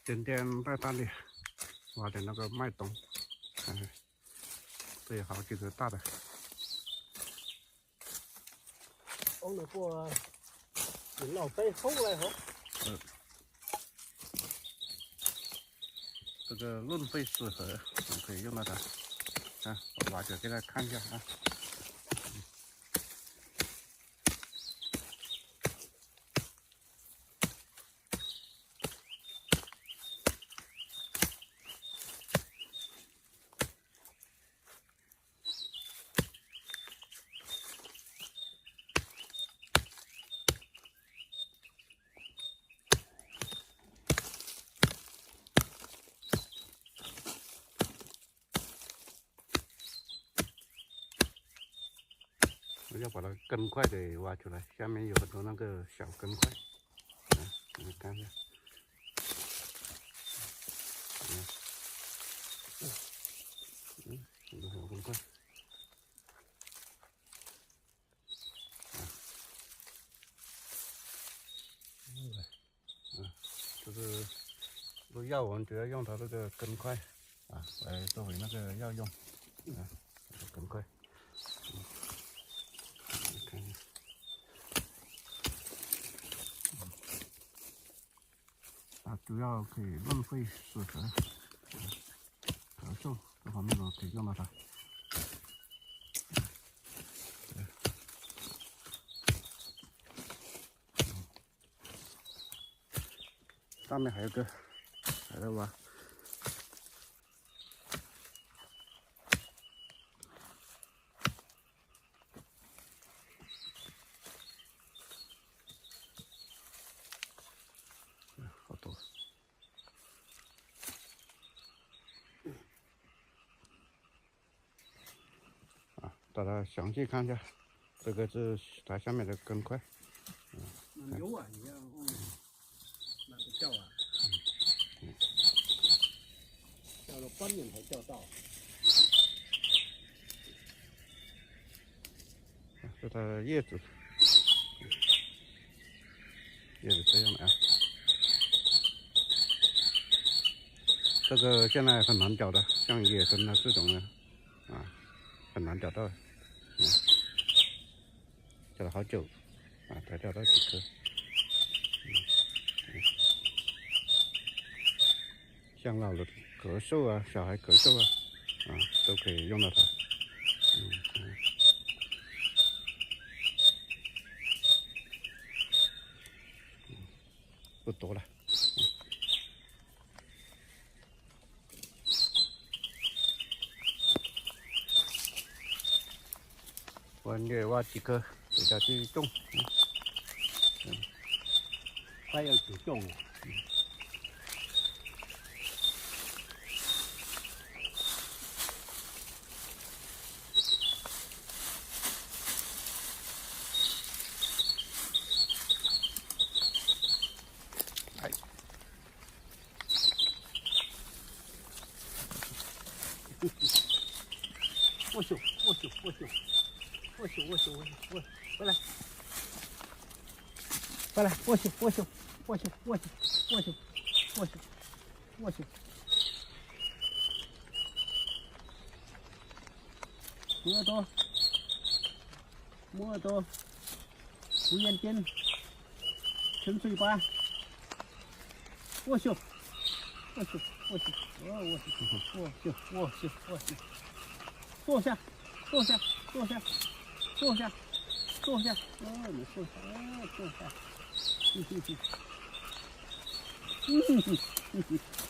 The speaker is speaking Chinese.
今天在大理挖的那个麦冬，这有好几个大的。ông này của những lò cây không này hả? 这个润肺湿核，我们可以用到它。我挖掘给大家看一下啊。我要把它根块给挖出来，下面有很多那个小根块，你看一下，有个小根块，就是这个药我们主要用它这个根块来作为那个药用，根块。主要可以润肺湿核、咳嗽这方面都可以用到它。上面还有个，还在挖。好多。大家详细看一下，这个是它下面的根块。牛啊，你看，那个叫啊，叫了半年才叫到。这它的叶子，叶子这样的啊。这个现在很难找的，像野生的这种的很难找到。找了好久才找到几颗。像老人咳嗽啊，小孩咳嗽都可以用到它。不多了。我也挖几颗给它去种。快要去种了。过来，过去，摸耳朵，无眼睛，沉水吧，过去，坐下，你坐下，坐下，坐下，坐下。